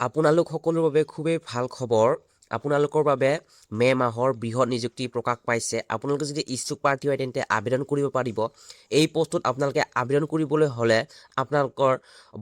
আপোনালোক সকলোৰ বাবে খুবেই ভাল খবৰ আপোনালোকৰ বাবে মে মাহৰ বৃহৎ নিযুক্তি প্ৰকাশ পাইছে আপোনালোকে যদি ইচ্ছুক প্ৰাৰ্থী হয় তেন্তে আবেদন কৰিব পাৰিব এই পোষ্টত আপোনালোকে আবেদন কৰিবলৈ হ'লে আপোনালোকৰ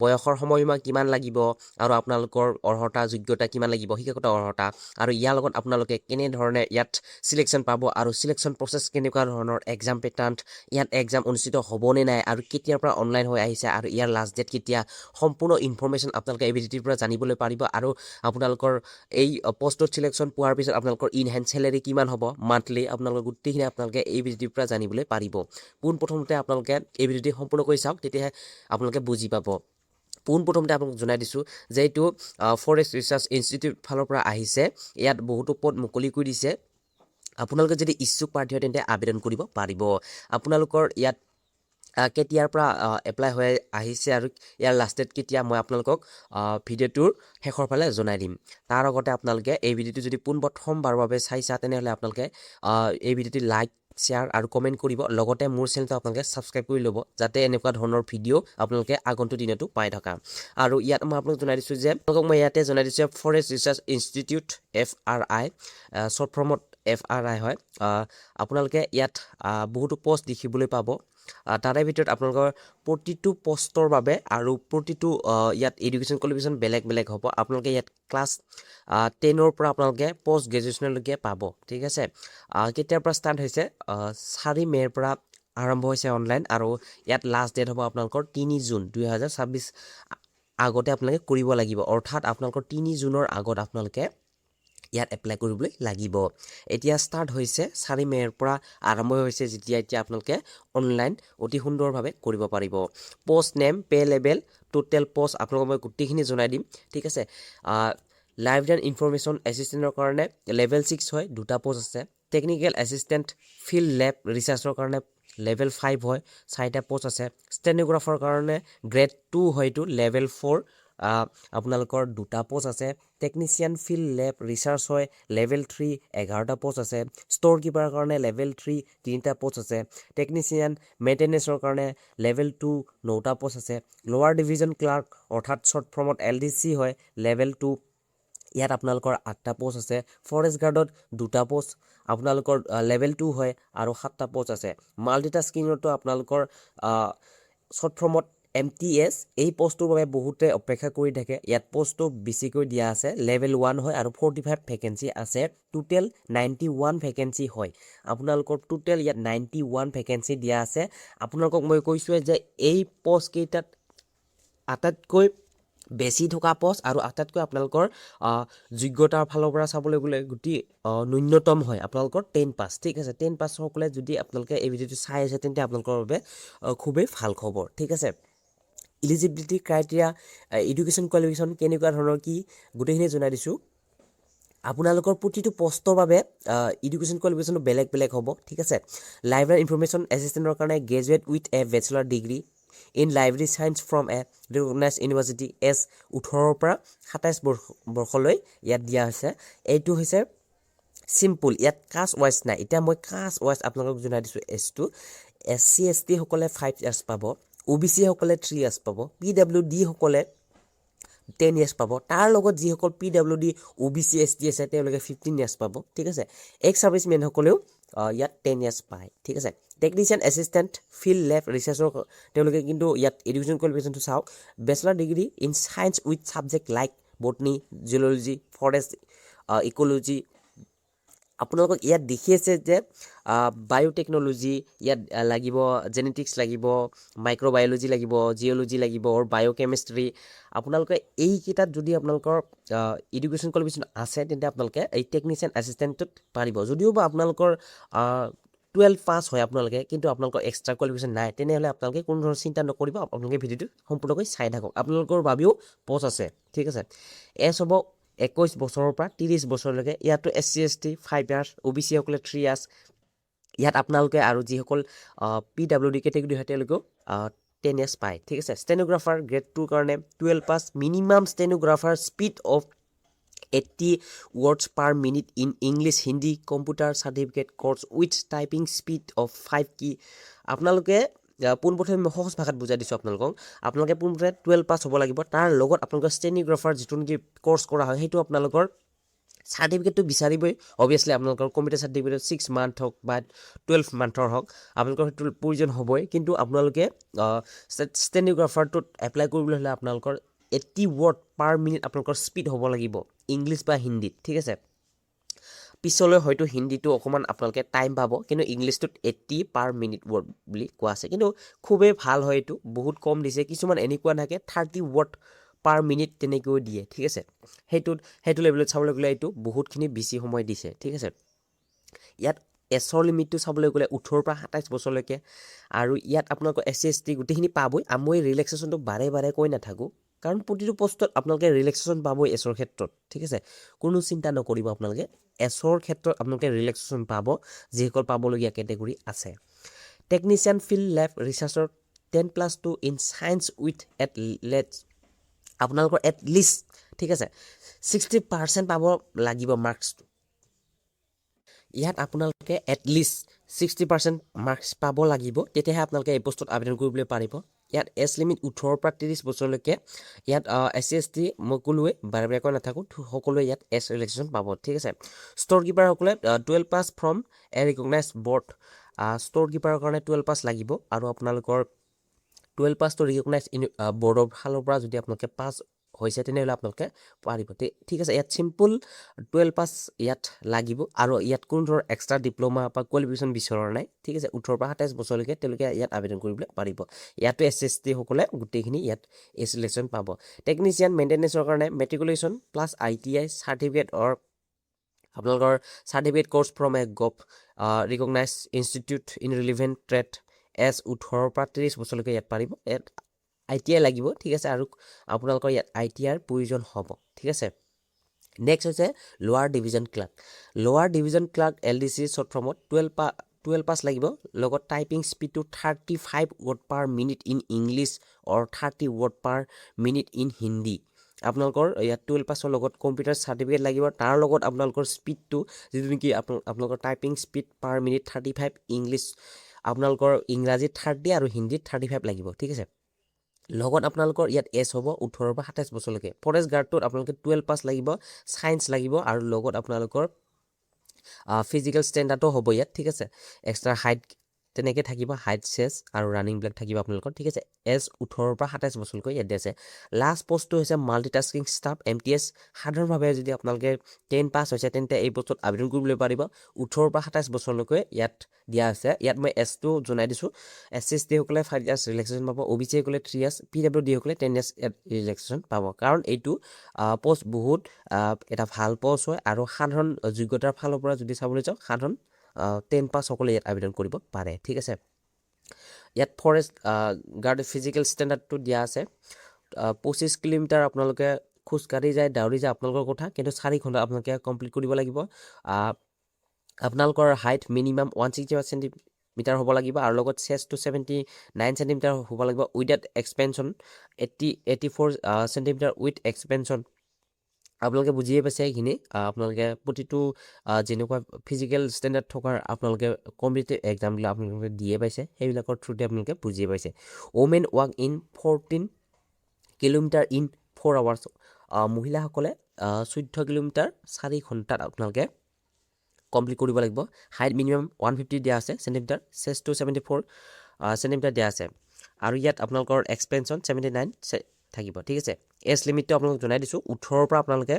বয়সৰ সময়সীমা কিমান লাগিব আৰু আপোনালোকৰ অৰ্হতা যোগ্যতা কিমান লাগিব শিক্ষাগত অৰ্হতা আৰু ইয়াৰ লগত আপোনালোকে কেনে ধৰণে ইয়াত সিলেকশ্যন পাব আৰু সিলেকশ্যন প্ৰসেছ কেনেকুৱা ধৰণৰ এক্সাম পেটাৰ্ন ইয়াত এক্সাম অনুষ্ঠিত হ'বনে নাই আৰু কেতিয়াৰ পৰা অনলাইন হৈ আহিছে আৰু ইয়াৰ লাষ্ট ডেট কেতিয়া সম্পূৰ্ণ ইনফৰমেশ্যন আপোনালোকে এই ভিডিঅ'টোৰ পৰা জানিবলৈ পাৰিব আৰু আপোনালোকৰ এই পোষ্টত সিলেকশ্যন পোৱাৰ পিছত আপোনালোকৰ ইন হেণ্ড চেলেৰি কিমান হ'ব মান্থলি আপোনালোকৰ গোটেইখিনি আপোনালোকে এই ভিডিঅ'টোৰ পৰা জানিবলৈ পাৰিব পোনপ্ৰথমতে আপোনালোকে এই ভিডিঅ'টো সম্পূৰ্ণকৈ চাওক তেতিয়াহে আপোনালোকে বুজি পাব পোনপ্ৰথমতে আপোনাক জনাই দিছোঁ যে এইটো ফৰেষ্ট ৰিচাৰ্চ ইনষ্টিটিউট ফালৰ পৰা আহিছে ইয়াত বহুতো পদ মুকলি কৰি দিছে আপোনালোকে যদি ইচ্ছুক প্ৰাৰ্থী হয় তেন্তে আবেদন কৰিব পাৰিব আপোনালোকৰ ইয়াত কেতিয়াৰ পৰা এপ্লাই হৈ আহিছে আৰু ইয়াৰ লাষ্ট ডেট কেতিয়া মই আপোনালোকক ভিডিঅ'টোৰ শেষৰ ফালে জনাই দিম তাৰ আগতে আপোনালোকে এই ভিডিঅ'টো যদি পোনপ্ৰথমবাৰৰ বাবে চাইছা তেনেহ'লে আপোনালোকে এই ভিডিঅ'টো লাইক শ্বেয়াৰ আৰু কমেণ্ট কৰিব লগতে মোৰ চেনেলটো আপোনালোকে ছাবস্ক্ৰাইব কৰি ল'ব যাতে এনেকুৱা ধৰণৰ ভিডিঅ' আপোনালোকে আগন্তুক দিনতো পাই থকা আৰু ইয়াত মই আপোনালোক জনাই দিছোঁ যে আপোনালোকক মই ইয়াতে জনাই দিছোঁ forest research institute FRI short ফৰ্মত FRI হয় আপোনালোকে ইয়াত বহুতো পোষ্ট দেখিবলৈ পাব তাৰে ভিতৰত আপোনালোকৰ প্ৰতিটো পোষ্টৰ বাবে আৰু প্ৰতিটো ইয়াত এডুকেশ্যন কোৱালিফিকেশ্যন বেলেগ বেলেগ হ'ব আপোনালোকে ইয়াত ক্লাছ 10ৰ পৰা আপোনালোকে পষ্ট গ্ৰেজুৱেশ্যনলৈকে পাব ঠিক আছে কেতিয়াৰ পৰা ষ্টাৰ্ট হৈছে 4 মে'ৰ পৰা আৰম্ভ হৈছে অনলাইন আৰু ইয়াত লাষ্ট ডেট হ'ব আপোনালোকৰ 3 জুন 2026 আগতে আপোনালোকে কৰিব লাগিব অৰ্থাৎ আপোনালোকৰ 3 জুনৰ আগত আপোনালোকে ইয়াত এপ্লাই কৰিবলৈ লাগিব এতিয়া ষ্টাৰ্ট হৈছে 4 মে'ৰ পৰা আৰম্ভ হৈছে যেতিয়া এতিয়া আপোনালোকে অনলাইন অতি সুন্দৰভাৱে কৰিব পাৰিব post name pay level total post আপোনালোকক মই গোটেইখিনি জনাই দিম ঠিক আছে লাইব্ৰেৰী ইনফৰমেশ্যন এছিষ্টেণ্টৰ কাৰণে লেভেল 6 হয় দুটা পোষ্ট আছে টেকনিকেল এছিষ্টেণ্ট ফিল্ড লেব ৰিচাৰ্চৰ কাৰণে লেভেল 5 হয় 4টা পোষ্ট আছে ষ্টেনোগ্ৰাফাৰ কাৰণে গ্ৰেড 2 হয়তো লেভেল 4 আপোনালোকৰ দুটা পোষ্ট আছে টেকনিচিয়ান ফিল্ড লেব ৰিচাৰ্চ হয় লেভেল 3 11টা পোষ্ট আছে ষ্ট'ৰ কিপাৰৰ কাৰণে লেভেল 3 3টা পোষ্ট আছে টেকনিচিয়ান মেইনটেনেন্সৰ কাৰণে লেভেল 2 9টা পোষ্ট আছে লোৱাৰ ডিভিজন ক্লাৰ্ক অৰ্থাৎ শ্বৰ্ট ফৰ্মত LDC হয় লেভেল 2 ইয়াত আপোনালোকৰ 8টা পোষ্ট আছে ফৰেষ্ট গাৰ্ডত দুটা পোষ্ট আপোনালোকৰ লেভেল 2 হয় আৰু 7টা পোষ্ট আছে মাল্টিটাস্কিঙতো আপোনালোকৰ শ্বৰ্ট ফৰ্মত MTS এই পোষ্টটোৰ বাবে বহুতে অপেক্ষা কৰি থাকে ইয়াত পোষ্টটো বেছিকৈ দিয়া আছে লেভেল 1 হয় আৰু 45 ভেকেঞ্চি আছে টোটেল 91 ভেকেঞ্চি হয় আপোনালোকৰ টোটেল ইয়াত 91 ভেকেঞ্চি দিয়া আছে আপোনালোকক মই কৈছোৱে যে এই পোষ্ট কেইটাত আটাইতকৈ বেছি থকা পোষ্ট আৰু আটাইতকৈ আপোনালোকৰ যোগ্যতাৰ ফালৰ পৰা চাবলৈ গ'লে গোটেই ন্যূনতম হয় আপোনালোকৰ 10 পাছ ঠিক আছে 10 পাছ সকলে যদি আপোনালোকে এই ভিডিঅ'টো চাই আছে তেন্তে আপোনালোকৰ বাবে খুবেই ভাল খবৰ ঠিক আছে ইলিজিবিলিটি ক্ৰাইটেৰিয়া এডুকেশ্যন কোৱালিফিকেশ্যন কেনেকুৱা ধৰণৰ কি গোটেইখিনি জনাই দিছোঁ আপোনালোকৰ প্ৰতিটো পোষ্টৰ বাবে এডুকেশ্যন কোৱালিফিকেশ্যন বেলেগ বেলেগ হ'ব ঠিক আছে লাইব্ৰেৰী ইনফৰমেশ্যন এছিষ্টেণ্টৰ কাৰণে graduate with a bachelor degree in library science from a recognise university age 18ৰ পৰা 27 বৰ্ষলৈ ইয়াত দিয়া হৈছে এইটো হৈছে চিম্পুল ইয়াত কাষ্ট ৱাইজ নাই এতিয়া মই কাষ্ট ৱাইজ আপোনালোকক জনাই দিছোঁ এছটো SC ST সকলে 5 ইয়াৰ্ছ পাব OBC সকলে 3 ইয়াৰ্ছ পাব PWD সকলে 10 ইয়াৰ্ছ পাব তাৰ লগত যিসকল PWD OBC ST আছে তেওঁলোকে 15 ইয়াৰ্ছ পাব ঠিক আছে এক্স সাৰ্ভিসমেন সকলেও ইয়াত 10 ইয়াৰ্ছ পায় ঠিক আছে টেকনিচিয়ান এছিষ্টেণ্ট ফিল্ড লেব ৰিচাৰ্চৰ তেওঁলোকে কিন্তু ইয়াত এডুকেশ্যন কোৱালিফিকেশ্যনটো চাওক bachelor degree in science with subject like botany geology forest ecology আপোনালোকক ইয়াত দেখি আছে যে বায়'টেকনলজি ইয়াত লাগিব জেনেটিক্স লাগিব মাইক্ৰ'বায়'লজি লাগিব জিঅ'লজি লাগিব আৰু বায়'কেমিষ্ট্ৰি আপোনালোকে এইকেইটাত যদি আপোনালোকৰ এডুকেশ্যন কোৱালিফিকেশ্যন আছে তেন্তে আপোনালোকে এই টেকনিচিয়ান এছিষ্টেণ্টত পাৰিব যদিও বা আপোনালোকৰ 12 পাছ হয় আপোনালোকে কিন্তু আপোনালোকৰ এক্সট্ৰা কোৱালিফিকেশ্যন নাই তেনেহ'লে আপোনালোকে কোনো ধৰণৰ চিন্তা নকৰিব আপোনালোকে ভিডিঅ'টো সম্পূৰ্ণকৈ চাই থাকক আপোনালোকৰ বাবেও পোষ্ট আছে ঠিক আছে এজ হ'ব 21 বছৰৰ পৰা 30 বছৰলৈকে ইয়াতো SC ST 5 ইয়াৰ্ছ OBC সকলে 3 ইয়াৰ্ছ ইয়াত আপোনালোকে আৰু যিসকল PWD কেটেগৰী হয় তেওঁলোকেও 10 ইয়াৰ্ছ পায় ঠিক আছে ষ্টেনোগ্ৰাফাৰ গ্ৰেড 2 কাৰণে 12 pass minimum stenographer speed of 80 words per minute in English Hindi computer certificate course with typing speed of 5 key আপোনালোকে পোনপ্ৰথমে মই সহজ ভাষাত বুজাই দিছোঁ আপোনালোকক আপোনালোকে পোনপ্ৰথমে 12 পাছ হ'ব লাগিব তাৰ লগত আপোনালোকৰ ষ্টেনিগ্ৰাফাৰ যিটো নেকি কোৰ্চ কৰা হয় সেইটো আপোনালোকৰ চাৰ্টিফিকেটটো বিচাৰিবই অবভিয়াছলি আপোনালোকৰ কম্পিউটাৰ চাৰ্টিফিকেট 6 মান্থ হওক বা 12 মান্থৰ হওক আপোনালোকৰ সেইটো প্ৰয়োজন হ'বই কিন্তু আপোনালোকে ষ্টেনিগ্ৰাফাৰটোত এপ্লাই কৰিবলৈ হ'লে আপোনালোকৰ 80 ৱৰ্ড পাৰ মিনিট আপোনালোকৰ স্পীড হ'ব লাগিব ইংলিছ বা হিন্দীত ঠিক আছে পিছলৈ হয়তো হিন্দীটো অকণমান আপোনালোকে টাইম পাব কিন্তু ইংলিছটোত 80 পাৰ মিনিট ৱৰ্ড বুলি কোৱা আছে কিন্তু খুবেই ভাল হয় এইটো বহুত কম দিছে কিছুমান এনেকুৱা থাকে 30 ৱৰ্ড পাৰ মিনিট তেনেকৈ দিয়ে ঠিক আছে সেইটো লেভেলত চাবলৈ গ'লে এইটো বহুতখিনি বেছি সময় দিছে ঠিক আছে ইয়াত এছৰ লিমিটটো চাবলৈ গ'লে 18 পৰা 27 বছৰলৈকে আৰু ইয়াত আপোনালোকৰ SC/ST গোটেইখিনি পাবই মই ৰিলেক্সেশ্যনটো বাৰে কৈ নাথাকোঁ কাৰণ প্ৰতিটো পোষ্টত আপোনালোকে ৰিলেক্সেশ্যন পাবই এছৰ ক্ষেত্ৰত ঠিক আছে কোনো চিন্তা নকৰিব আপোনালোকে এছৰ ক্ষেত্ৰত আপোনালোকে ৰিলেক্সেশ্যন পাব যিসকল পাবলগীয়া কেটেগৰী আছে টেকনিচিয়ান ফিল্ড লেব ৰিচাৰ্চৰ 10+2 ইন চায়েন্স উইথ আপোনালোকৰ এটলিষ্ট ঠিক আছে 60% পাব লাগিব মাৰ্কছটো ইয়াত আপোনালোকে এটলিষ্ট 60% মাৰ্কছ পাব লাগিব তেতিয়াহে আপোনালোকে এই পোষ্টত আবেদন কৰিবলৈ পাৰিব ইয়াত এজ লিমিট 18 পৰা 30 বছৰলৈকে ইয়াত SC/ST মই ক'লোৱে বাৰে কৈ নাথাকোঁ সকলোৱে ইয়াত এছ ৰিলেক্সেশ্যন পাব ঠিক আছে ষ্ট'ৰ কিপাৰসকলে 12 pass from a recognise board store কিপাৰৰ কাৰণে 12 পাছ লাগিব আৰু আপোনালোকৰ 12 পাছটো ৰিকগনাইজ বৰ্ডৰ ফালৰ পৰা যদি আপোনালোকে পাছ হৈছে তেনেহ'লে আপোনালোকে পাৰিব ঠিক আছে ইয়াত চিম্পল 12 পাছ ইয়াত লাগিব আৰু ইয়াত কোনো ধৰণৰ এক্সট্ৰা ডিপ্ল'মা বা কোৱালিফিকেশ্যন বিচৰা নাই ঠিক আছে 18 পৰা 27 বছৰলৈকে তেওঁলোকে ইয়াত আবেদন কৰিবলৈ পাৰিব ইয়াতো SC/ST সকলে গোটেইখিনি ইয়াত এই চিলেকশ্যন পাব টেকনিচিয়ান মেইনটেনেন্সৰ কাৰণে matriculation plus ITI certificate or আপোনালোকৰ certificate course from a recognise institute in relevant trade age 18 পৰা 30 বছৰলৈকে ইয়াত পাৰিব ইয়াত ITI লাগিব ঠিক আছে আৰু আপোনালোকৰ ইয়াত ITIৰ প্ৰয়োজন হ'ব ঠিক আছে নেক্সট হৈছে লোৱাৰ ডিভিজন ক্লাৰ্ক LDC শ্বৰ্ট ফৰ্মত 12 পাছ লাগিব লগত টাইপিং স্পীডটো 35 word per minute in English or 30 word per minute in Hindi আপোনালোকৰ ইয়াত 12 পাছৰ লগত কম্পিউটাৰ চাৰ্টিফিকেট লাগিব তাৰ লগত আপোনালোকৰ স্পীডটো যিটো নেকি আপোনালোকৰ টাইপিং স্পীড পাৰ মিনিট 35 ইংলিছ আপোনালোকৰ ইংৰাজীত 30 আৰু হিন্দীত 35 লাগিব ঠিক আছে লগত আপোনালোকৰ ইয়াত এজ হ'ব 18 পৰা 27 বছৰলৈকে ফৰেষ্ট গাৰ্ডটোত আপোনালোকে 12 পাছ লাগিব ছায়েন্স লাগিব আৰু লগত আপোনালোকৰ ফিজিকেল ষ্টেণ্ডাৰ্ডো হ'ব ইয়াত ঠিক আছে এক্সট্ৰা হাইট তেনেকৈ থাকিব হাইট চেছ আৰু ৰানিংবিলাক থাকিব আপোনালোকৰ ঠিক আছে এজ 18 পৰা 27 বছৰলৈকে ইয়াত আছে লাষ্ট পষ্টটো হৈছে মাল্টিটাস্কিং ষ্টাফ MTS সাধাৰণভাৱে যদি আপোনালোকে 10 পাছ হৈছে তেন্তে এই পষ্টত আবেদন কৰিবলৈ পাৰিব 18 পৰা 27 বছৰলৈকে ইয়াত দিয়া আছে ইয়াত মই এজটো জনাই দিছোঁ SC/ST সকলে 5 ইয়াৰ্ছ ৰিলেক্সেশ্যন পাব OBC সকলে 3 ইয়াৰ্ছ PWD সকলে 10 ইয়াৰ্ছ ৰিলেক্সেশ্যন পাব কাৰণ এইটো পষ্ট বহুত এটা ভাল পষ্ট হয় আৰু সাধাৰণ যোগ্যতাৰ ফালৰ পৰা যদি চাবলৈ যাওঁ সাধাৰণ 10 পাছ সকলে ইয়াত আবেদন কৰিব পাৰে ঠিক আছে ইয়াত ফৰেষ্ট গাৰ্ড ফিজিকেল ষ্টেণ্ডাৰ্ডটো দিয়া আছে 25 কিলোমিটাৰ আপোনালোকে খোজকাঢ়ি যায় দাউৰি যায় আপোনালোকৰ কথা কিন্তু 4 ঘণ্টা আপোনালোকে কমপ্লিট কৰিব লাগিব আপোনালোকৰ হাইট মিনিমাম 165 চেণ্টিমিটাৰ হ'ব লাগিব আৰু লগত চেষ্টটো 79 চেণ্টিমিটাৰ হ'ব লাগিব উইথ এক্সপেনশ্যন 84 চেণ্টিমিটাৰ উইথ এক্সপেনশ্যন আপোনালোকে বুজিয়ে পাইছে এইখিনি আপোনালোকে প্ৰতিটো যেনেকুৱা ফিজিকেল ষ্টেণ্ডাৰ্ড থকাৰ আপোনালোকে কম্পিটিটিভ এক্সাম বিলাক আপোনালোকে দিয়ে পাইছে সেইবিলাকৰ থ্ৰুতে আপোনালোকে বুজিয়ে পাইছে women walk in 14 kilometre in 4 hours মহিলাসকলে 14 কিলোমিটাৰ 4 ঘণ্টাত আপোনালোকে কমপ্লিট কৰিব লাগিব হাইট মিনিমাম 150 দিয়া আছে চেণ্টিমিটাৰ চেষ্টটো 74 চেণ্টিমিটাৰ দিয়া আছে আৰু ইয়াত আপোনালোকৰ এক্সপেনশ্যন 79 থাকিব ঠিক আছে এজ লিমিটটো আপোনালোকক জনাই দিছোঁ 18 পৰা আপোনালোকে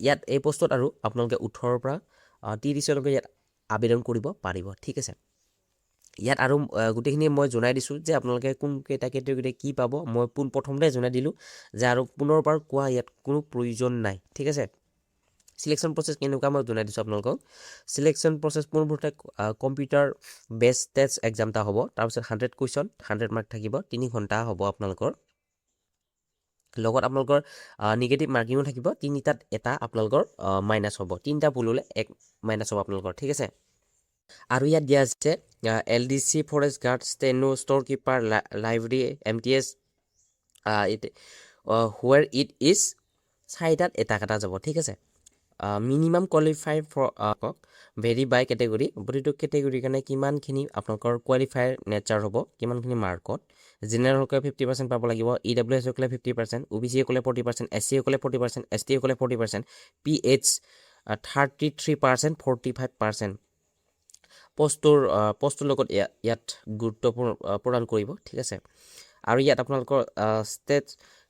ইয়াত এই পোষ্টত আৰু আপোনালোকে 18 পৰা 30লৈকে ইয়াত আবেদন কৰিব পাৰিব ঠিক আছে ইয়াত আৰু গোটেইখিনি মই জনাই দিছোঁ যে আপোনালোকে কোন কেইটা কেটেগৰীতে কি পাব মই প্ৰথমতে জনাই দিলোঁ যে আৰু পুনৰবাৰ কোৱা ইয়াত কোনো প্ৰয়োজন নাই ঠিক আছে সিলেকশ্যন প্ৰচেছ কেনেকুৱা মই জনাই দিছোঁ আপোনালোকক সিলেকশ্যন প্ৰচেছ পোনপ্ৰথমে কম্পিউটাৰ বেছ টেষ্ট এক্সাম এটা হ'ব তাৰপিছত 100 কুৱেশ্যন 100 মাৰ্ক থাকিব 3 ঘণ্টা হ'ব আপোনালোকৰ লগত আপোনালোকৰ নিগেটিভ মাৰ্কিঙো থাকিব তিনিটাত এটা আপোনালোকৰ মাইনাছ হ'ব তিনিটা ভুল হ'লে 1 মাইনাছ হ'ব আপোনালোকৰ ঠিক আছে আৰু ইয়াত দিয়া আছে LDC forest guard steno store keeper library MTS where it is 4টাত এটা কাটা যাব ঠিক আছে minimum qualify for vary by category প্ৰতিটো কেটেগৰীৰ কাৰণে কিমানখিনি আপোনালোকৰ কোৱালিফায়াৰ নেচাৰ হ'ব কিমানখিনি মাৰ্কত জেনেৰেল সকলে 50% পাব লাগিব EWS সকলে 50% OBC সকলে 40% SC সকলে 40% ST সকলে 40% PH 33% 45% পষ্টৰ লগত ইয়াত গুৰুত্ব প্ৰদান কৰিব ঠিক আছে আৰু ইয়াত আপোনালোকৰ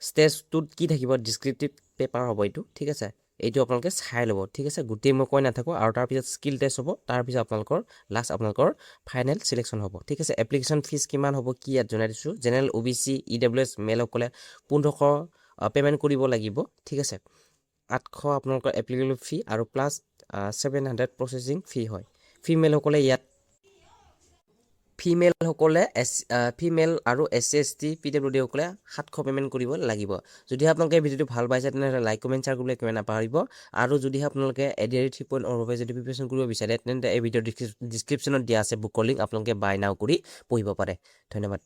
ষ্টেজটোত কি থাকিব ডিছক্ৰিপটিভ পেপাৰ হ'ব এইটো ঠিক আছে এইটো আপোনালোকে চাই ল'ব ঠিক আছে গোটেই মই কৈ নাথাকোঁ আৰু তাৰপিছত স্কিল টেষ্ট হ'ব তাৰপিছত আপোনালোকৰ লাষ্ট আপোনালোকৰ ফাইনেল চিলেকশ্যন হ'ব ঠিক আছে এপ্লিকেশ্যন ফিজ কিমান হ'ব কি ইয়াত জনাই দিছোঁ জেনেৰেল OBC EWS মেলসকলে 1500 পে'মেণ্ট কৰিব লাগিব ঠিক আছে 800 আপোনালোকৰ এপ্লিকেবল ফি আৰু প্লাছ 700 প্ৰচেছিং ফি হয় ফিমেলসকলে ইয়াত ফিমেল আৰু SC ST PWD সকলে 700 পে'মেণ্ট কৰিব লাগিব যদি আপোনালোকে ভিডিঅ'টো ভাল পাইছে তেনেহ'লে লাইক কমেণ্ট শ্বেয়াৰ কৰিবলৈ একেবাৰে নাপাহৰিব আৰু যদি আপোনালোকে ADRE 3.0 বাবে যদি প্ৰিপেৰেশ্যন কৰিব বিচাৰে তেন্তে এই ভিডিঅ'ৰ ডিছক্ৰিপশ্যনত দিয়া আছে বুকৰ লিংক আপোনালোকে বাই নাও কৰি পঢ়িব পাৰে ধন্যবাদ